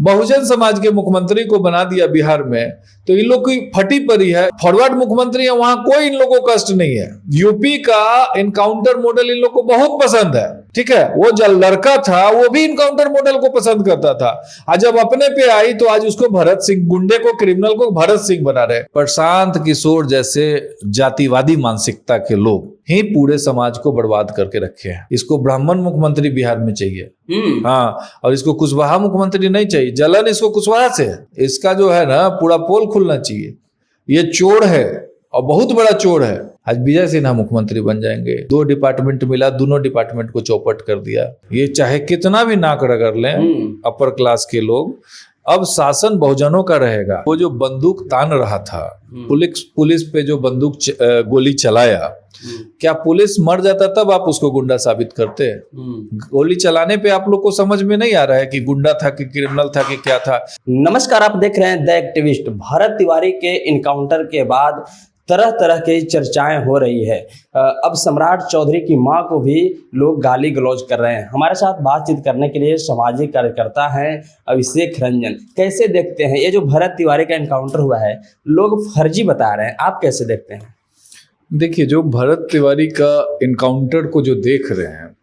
बहुजन समाज के मुख्यमंत्री को बना दिया बिहार में, तो इन लोग की फटी पड़ी है। फॉरवर्ड मुख्यमंत्री है, वहां कोई इन लोगों को कष्ट नहीं है। यूपी का इनकाउंटर मॉडल इन लोग को बहुत पसंद है, ठीक है। वो जो लड़का था वो भी इनकाउंटर मॉडल को पसंद करता था। आज जब अपने पे आई तो आज उसको भरत सिंह, गुंडे को, क्रिमिनल को भरत सिंह बना रहे। प्रशांत किशोर जैसे जातिवादी मानसिकता के लोग ही पूरे समाज को बर्बाद करके रखे हैं। इसको ब्राह्मण मुख्यमंत्री बिहार में चाहिए, हाँ, और इसको कुशवाहा मुख्यमंत्री नहीं चाहिए। जलन इसको कुशवाहा से है। इसका जो है ना पूरा पोल खुलना चाहिए। ये चोर है और बहुत बड़ा चोर है। आज विजय सिन्हा मुख्यमंत्री बन जाएंगे। 2 डिपार्टमेंट मिला, दोनों डिपार्टमेंट को चौपट कर दिया। ये चाहे कितना भी नाक रगड़ लें अपर क्लास के लोग, अब शासन बहुजनों का रहेगा। वो जो बंदूक तान रहा था, पुलिस पे जो बंदूक गोली चलाया, क्या पुलिस मर जाता तब आप उसको गुंडा साबित करते हैं? गोली चलाने पे आप लोग को समझ में नहीं आ रहा है कि गुंडा था कि क्रिमिनल था कि क्या था। नमस्कार, आप देख रहे हैं द एक्टिविस्ट। भरत तिवारी के इनकाउंटर के बाद तरह तरह की चर्चाएं हो रही है। अब सम्राट चौधरी की मां को भी लोग गाली गलौज कर रहे हैं। हमारे साथ बातचीत करने के लिए सामाजिक कार्यकर्ता हैं अभिषेक रंजन। कैसे देखते हैं ये जो भरत तिवारी का इनकाउंटर हुआ है, लोग फर्जी बता रहे हैं, आप कैसे देखते हैं? देखिए, जो भरत तिवारी का इनकाउंटर को जो देख रहे हैं,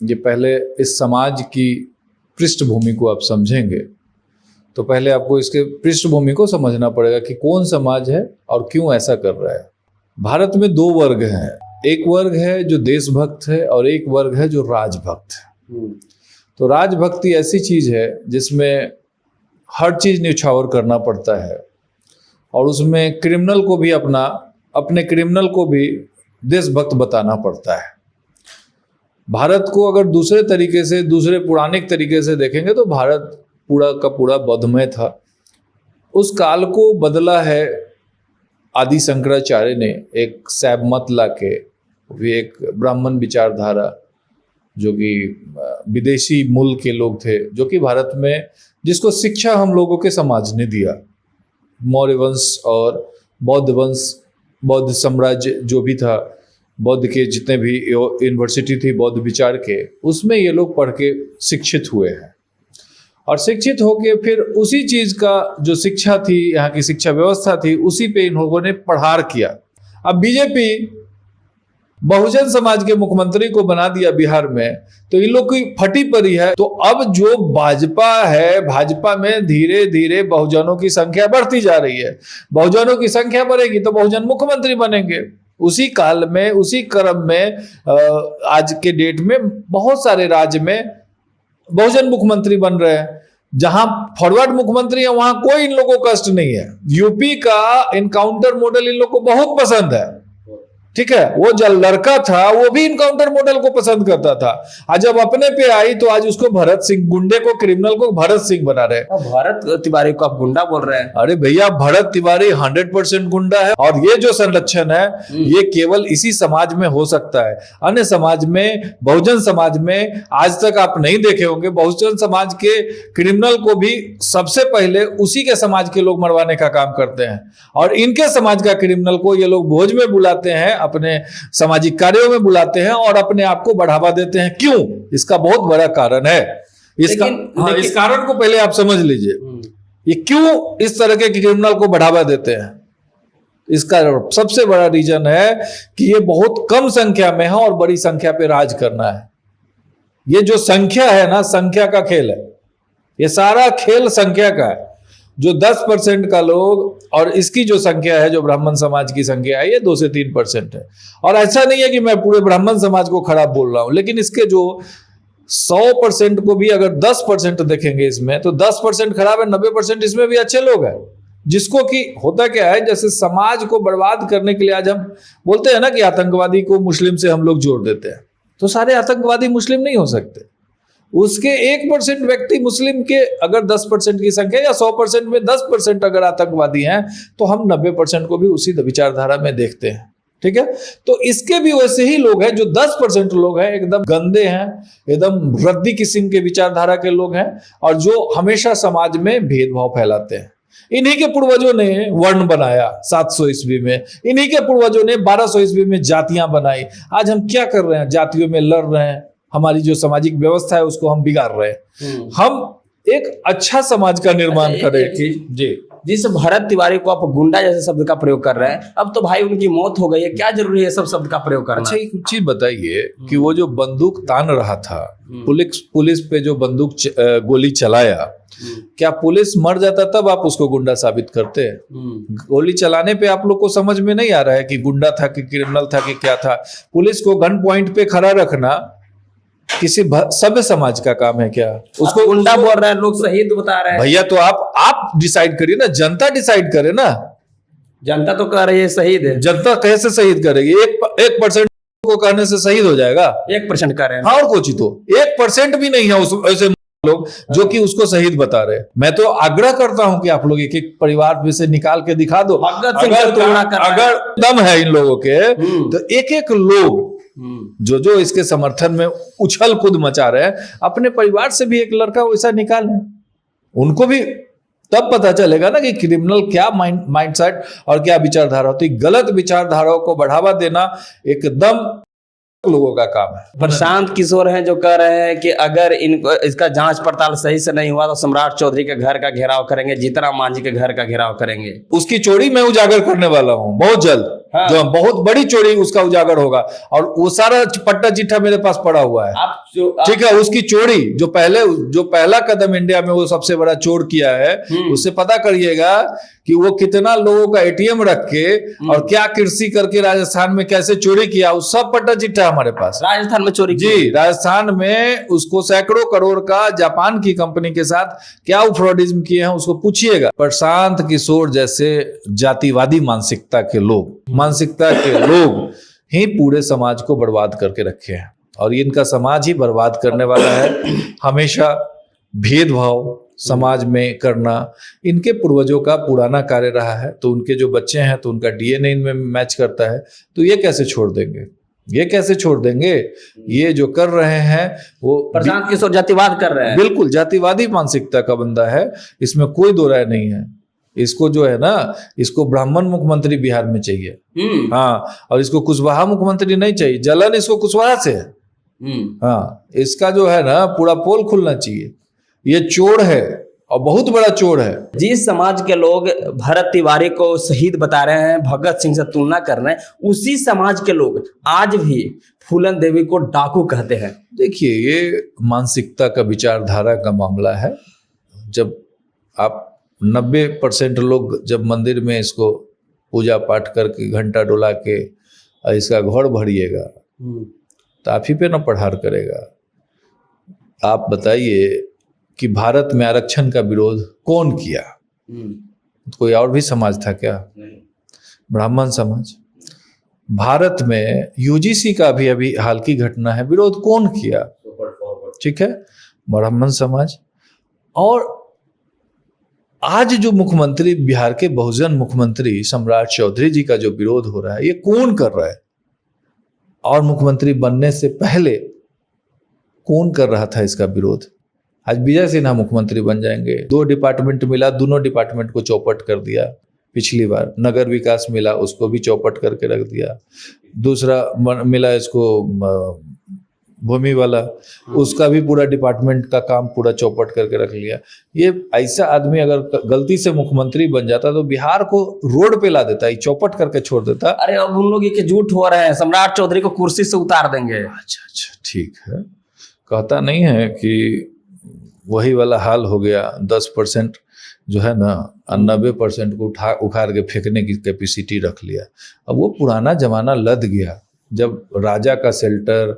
ये पहले इस समाज की पृष्ठभूमि को आप समझेंगे तो पहले आपको इसके पृष्ठभूमि को समझना पड़ेगा कि कौन समाज है और क्यों ऐसा कर रहा है। भारत में 2 वर्ग हैं। एक वर्ग है जो देशभक्त है और एक वर्ग है जो राजभक्त है। तो राजभक्ति ऐसी चीज है जिसमें हर चीज न्यौछावर करना पड़ता है और उसमें क्रिमिनल को भी अपने क्रिमिनल को भी देशभक्त बताना पड़ता है। भारत को अगर दूसरे तरीके से, दूसरे पौराणिक तरीके से देखेंगे तो भारत पूरा का पूरा बौद्धमय था। उस काल को बदला है आदि शंकराचार्य ने, एक शैव मत ला के, भी एक ब्राह्मण विचारधारा, जो कि विदेशी मूल के लोग थे, जो कि भारत में, जिसको शिक्षा हम लोगों के समाज ने दिया। मौर्य वंश और बौद्ध वंश, बौद्ध साम्राज्य जो भी था, बौद्ध के जितने भी यूनिवर्सिटी थी बौद्ध विचार के, उसमें ये लोग पढ़ के शिक्षित हुए हैं और शिक्षित होके फिर उसी चीज का जो शिक्षा थी, यहाँ की शिक्षा व्यवस्था थी, उसी पे इन लोगों ने पढ़ार किया। अब बीजेपी बहुजन समाज के मुख्यमंत्री को बना दिया बिहार में, तो इन लोग की फटी पड़ी है। तो अब जो भाजपा है, भाजपा में धीरे धीरे बहुजनों की संख्या बढ़ती जा रही है। बहुजनों की संख्या बढ़ेगी तो बहुजन मुख्यमंत्री बनेंगे। उसी काल में, उसी क्रम में आज के डेट में बहुत सारे राज्य में बहुजन मुख्यमंत्री बन रहे हैं। जहां फॉरवर्ड मुख्यमंत्री है वहां कोई इन लोगों को कष्ट नहीं है। यूपी का इनकाउंटर मॉडल इन लोग को बहुत पसंद है, ठीक है। वो जो लड़का था वो भी इनकाउंटर मॉडल को पसंद करता था। आज जब अपने पे आई तो आज उसको भरत सिंह, गुंडे को, क्रिमिनल को भरत सिंह बना रहे। भरत तिवारी को आप गुंडा बोल रहे हैं? अरे भैया, भरत तिवारी 100% गुंडा है। और ये जो संरक्षण है ये केवल इसी समाज में हो सकता है। अन्य समाज में, बहुजन समाज में आज तक आप नहीं देखे होंगे। बहुजन समाज के क्रिमिनल को भी सबसे पहले उसी के समाज के लोग मरवाने का काम करते हैं और इनके समाज का क्रिमिनल को ये लोग भोज में बुलाते हैं, अपने सामाजिक कार्यों में बुलाते हैं और अपने आप को बढ़ावा देते हैं। क्यों? इसका बहुत बड़ा कारण है। इस कारण को पहले आप समझ लीजिए, ये क्यों इस तरह के क्रिमिनल को बढ़ावा देते हैं। इसका सबसे बड़ा रीजन है कि ये बहुत कम संख्या में है और बड़ी संख्या पे राज करना है। ये जो संख्या है ना, संख्या का खेल है। ये सारा खेल संख्या का है। जो 10% का लोग, और इसकी जो संख्या है, जो ब्राह्मण समाज की संख्या है, ये 2 से 3% है। और ऐसा नहीं है कि मैं पूरे ब्राह्मण समाज को खराब बोल रहा हूं, लेकिन इसके जो 100% को भी अगर 10% देखेंगे इसमें, तो 10% खराब है, 90% इसमें भी अच्छे लोग हैं। जिसको कि होता क्या है, जैसे समाज को बर्बाद करने के लिए आज हम बोलते हैं ना कि आतंकवादी को मुस्लिम से हम लोग जोड़ देते हैं, तो सारे आतंकवादी मुस्लिम नहीं हो सकते। उसके 1% व्यक्ति मुस्लिम के अगर 10% की संख्या या 100% में 10% अगर आतंकवादी हैं, तो हम 90% को भी उसी विचारधारा में देखते हैं, ठीक है। तो इसके भी वैसे ही लोग हैं, जो 10% लोग हैं एकदम गंदे हैं, एकदम रद्दी किस्म के विचारधारा के लोग हैं और जो हमेशा समाज में भेदभाव फैलाते हैं। इन्हीं के पूर्वजों ने वर्ण बनाया 700 ईस्वी में, इन्हीं के पूर्वजों ने 1200 ईस्वी में जातियां बनाई। आज हम क्या कर रहे हैं? जातियों में लड़ रहे हैं, हमारी जो सामाजिक व्यवस्था है उसको हम बिगाड़ रहे हैं। हम एक अच्छा समाज का निर्माण अच्छा, करे। एक चीज- जी जिस भरत तिवारी को आप गुंडा जैसे शब्द का प्रयोग कर रहे हैं, अब तो भाई उनकी मौत हो गई है, क्या जरूरी है सब शब्द का प्रयोग करना? अच्छा, एक चीज बताइए कि वो जो बंदूक तान रहा था, पुलिस पे जो बंदूक गोली चलाया, क्या पुलिस मर जाता तब आप उसको गुंडा साबित करते हैं? गोली चलाने पे आप लोग को समझ में नहीं आ रहा है कि गुंडा था कि क्रिमिनल था कि क्या था? पुलिस को गन पॉइंट पे खड़ा रखना किसी सभ्य समाज का काम है क्या? उसको गुंडा बोल रहे हैं, लोग शहीद बता रहे हैं। भैया तो आप डिसाइड करिए ना, जनता डिसाइड करे ना। जनता तो कह रही है शहीद है। जनता कैसे शहीद करेगी? 1% को कहने से शहीद हो जाएगा? 1% कह रहे हैं। हाँ, और कुछ तो 1% भी नहीं है उस ऐसे लोग जो कि उसको शहीद बता रहे। मैं तो आग्रह करता हूं कि आप लोग एक एक परिवार में से निकाल के दिखा दो। भगत सिंह से तुलना कर रहे हैं। अगर दम है इन लोगों के तो एक एक लोग जो इसके समर्थन में उछल कूद मचा रहे हैं, अपने परिवार से भी एक लड़का वैसा निकालें, उनको भी तब पता चलेगा ना कि क्रिमिनल क्या माइंडसेट और क्या विचारधारा होती है। गलत विचारधाराओं को बढ़ावा देना एकदम लोगों का काम है। प्रशांत किशोर हैं जो कह रहे हैं कि अगर इनको इसका जांच पड़ताल सही से नहीं हुआ तो सम्राट चौधरी के घर का घेराव करेंगे, जीतन मांझी के घर का घेराव करेंगे। उसकी चोरी मैं उजागर करने वाला हूं बहुत जल्द। हाँ। जो बहुत बड़ी चोरी उसका उजागर होगा और वो सारा पट्टा चिट्ठा मेरे पास पड़ा हुआ है। ठीक है, उसकी चोरी जो पहला कदम इंडिया में वो सबसे बड़ा चोर किया है, उससे पता करिएगा कि वो कितना लोगों का एटीएम रख के और क्या कृषि करके राजस्थान में कैसे चोरी किया, उस सब पट्टा चिट्ठा हमारे पास। राजस्थान में चोरी जी, राजस्थान में उसको सैकड़ों करोड़ का जापान की कंपनी के साथ क्या वो फ्रॉडिज्म किए हैं उसको पूछिएगा। प्रशांत किशोर जैसे जातिवादी मानसिकता के लोग ही पूरे समाज को बर्बाद करके रखे हैं और इनका समाज ही बर्बाद करने वाला है। हमेशा भेदभाव समाज में करना इनके पूर्वजों का पुराना कार्य रहा है, तो उनके जो बच्चे हैं तो उनका डीएनए इनमें मैच करता है, तो ये कैसे छोड़ देंगे? ये जो कर रहे हैं वो प्रशांत किशोर जातिवाद कर रहे हैं। बिल्कुल जातिवादी मानसिकता का बंदा है, इसमें कोई दो राय नहीं है। इसको जो है ना, इसको ब्राह्मण मुख्यमंत्री बिहार में चाहिए। हाँ, और इसको कुशवाहा मुख्यमंत्री नहीं चाहिए। जलन इसको कुशवाहा से है। हाँ, इसका जो है ना पूरा पोल खुलना चाहिए। ये चोर है और बहुत बड़ा चोर है। जिस समाज के लोग भरत तिवारी को शहीद बता रहे हैं, भगत सिंह से तुलना कर रहे हैं, उसी समाज के लोग आज भी फूलन देवी को डाकू कहते हैं। देखिए, ये मानसिकता का विचारधारा का मामला है। जब आप 90% लोग जब मंदिर में इसको पूजा पाठ करके घंटा डोला के इसका घोड़ भरिएगा तो आप ही पे ना प्रहार करेगा। आप बताइए कि भारत में आरक्षण का विरोध कौन किया? कोई और भी समाज था क्या? ब्राह्मण समाज। भारत में यूजीसी का भी अभी हाल की घटना है, विरोध कौन किया? ठीक है, ब्राह्मण समाज। और आज जो मुख्यमंत्री बिहार के बहुजन मुख्यमंत्री सम्राट चौधरी जी का जो विरोध हो रहा है, ये कौन कर रहा है? और मुख्यमंत्री बनने से पहले कौन कर रहा था इसका विरोध? आज विजय सिन्हा मुख्यमंत्री बन जाएंगे। 2 डिपार्टमेंट मिला, दोनों डिपार्टमेंट को चौपट कर दिया। पिछली बार नगर विकास मिला, उसको भी चौपट करके रख दिया। दूसरा मिला इसको भूमि वाला, उसका भी पूरा डिपार्टमेंट का काम पूरा चौपट करके रख लिया। ये ऐसा आदमी अगर गलती से मुख्यमंत्री बन जाता तो बिहार को रोड पे ला देता, ये चौपट करके छोड़ देता। अरे अब उन लोग ये झूठ हो रहे हैं, सम्राट चौधरी को कुर्सी से उतार देंगे। अच्छा, ठीक है। कहता नहीं है कि वही वाला हाल हो गया। 10% जो है ना 90% को उखाड़ के फेंकने की कैपेसिटी रख लिया। अब वो पुराना जमाना लद गया, जब राजा का शेल्टर,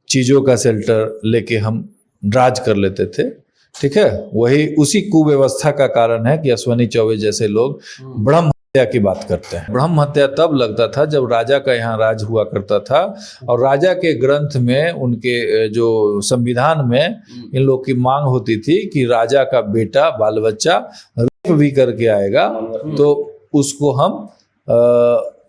चीजों का शेल्टर लेके हम राज कर लेते थे। ठीक है, वही उसी कुव्यवस्था का कारण है कि अश्वनी चौबे जैसे लोग ब्रह्म हत्या की बात करते हैं। ब्रह्म हत्या तब लगता था जब राजा का यहाँ राज हुआ करता था और राजा के ग्रंथ में, उनके जो संविधान में इन लोग की मांग होती थी कि राजा का बेटा बाल बच्चा रेप भी करके आएगा तो उसको हम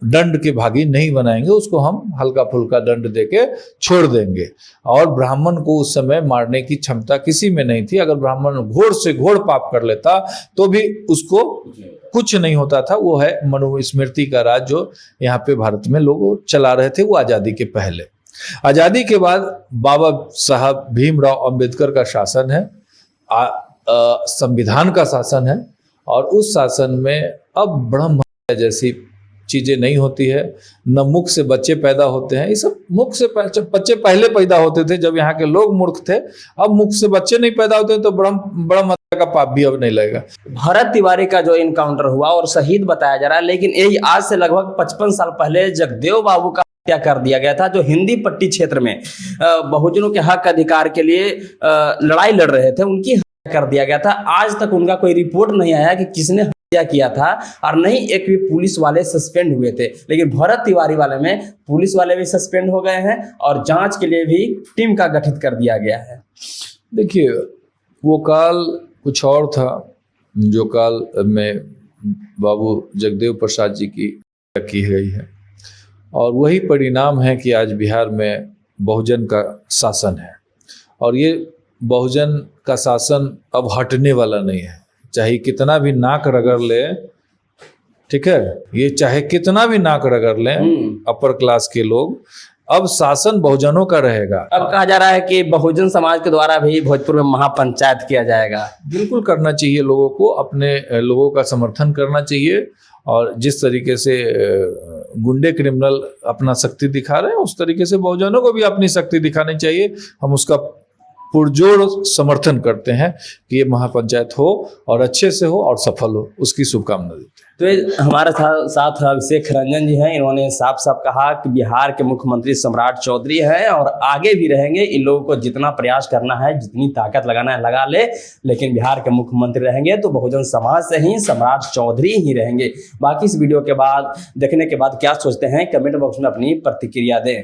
दंड के भागी नहीं बनाएंगे, उसको हम हल्का फुल्का दंड देके छोड़ देंगे। और ब्राह्मण को उस समय मारने की क्षमता किसी में नहीं थी। अगर ब्राह्मण घोर से घोर पाप कर लेता तो भी उसको कुछ नहीं होता था। वो है मनुस्मृति का राज जो यहाँ पे भारत में लोग चला रहे थे, वो आज़ादी के पहले। आज़ादी के बाद बाबा साहब भीमराव अंबेडकर का शासन है। संविधान का शासन है और उस शासन में अब ब्रह्म हत्या जैसी चीज़ें नहीं होती है, न मुख से बच्चे पैदा होते हैं। ये सब मुख से बच्चे पहले पैदा होते थे जब यहाँ के लोग मूर्ख थे, अब मुख से बच्चे नहीं पैदा होते तो ब्रह्म हत्या का पाप भी अब नहीं लगेगा। भरत तिवारी का जो इनकाउंटर हुआ और शहीद बताया जा रहा है, लेकिन यही आज से लगभग 55 साल पहले जगदेव बाबू का हत्या कर दिया गया था, जो हिंदी पट्टी क्षेत्र में बहुजनों के हक अधिकार के लिए लड़ाई लड़ रहे थे, उनकी हत्या कर दिया गया था। आज तक उनका कोई रिपोर्ट नहीं आया कि किसने हत्या किया था, और नहीं एक भी पुलिस वाले सस्पेंड हुए थे। लेकिन भरत तिवारी वाले में पुलिस वाले भी सस्पेंड हो गए हैं और जांच के लिए भी टीम का गठित कर दिया गया है। देखिए, वो काल कुछ और था जो काल में बाबू जगदेव प्रसाद जी की हत्या की गई है, और वही परिणाम है कि आज बिहार में बहुजन का शासन है। और ये बहुजन का शासन अब हटने वाला नहीं है, चाहे कितना भी नाक रगड़ ले, ठीक है, ये चाहे कितना भी नाक रगड़ लें अपर क्लास के लोग, अब शासन बहुजनों का रहेगा। अब कहा जा रहा है कि बहुजन समाज के द्वारा भी भोजपुर में महापंचायत किया जाएगा। बिल्कुल करना चाहिए, लोगों को अपने लोगों का समर्थन करना चाहिए, और जिस तरीके से गुंडे क्रिमिनल अपना शक्ति दिखा रहे हैं उस तरीके से बहुजनों को भी अपनी शक्ति दिखानी चाहिए। हम उसका पुरजोर समर्थन करते हैं कि ये महापंचायत हो और अच्छे से हो और सफल हो, उसकी शुभकामना देते हैं। तो ये हमारे साथ अभिषेक रंजन जी हैं, इन्होंने साफ साफ कहा कि बिहार के मुख्यमंत्री सम्राट चौधरी हैं और आगे भी रहेंगे। इन लोगों को जितना प्रयास करना है, जितनी ताकत लगाना है लगा ले, लेकिन बिहार के मुख्यमंत्री रहेंगे तो बहुजन समाज से ही सम्राट चौधरी ही रहेंगे। बाकी इस वीडियो के बाद देखने के बाद क्या सोचते हैं, कमेंट बॉक्स में अपनी प्रतिक्रिया दें।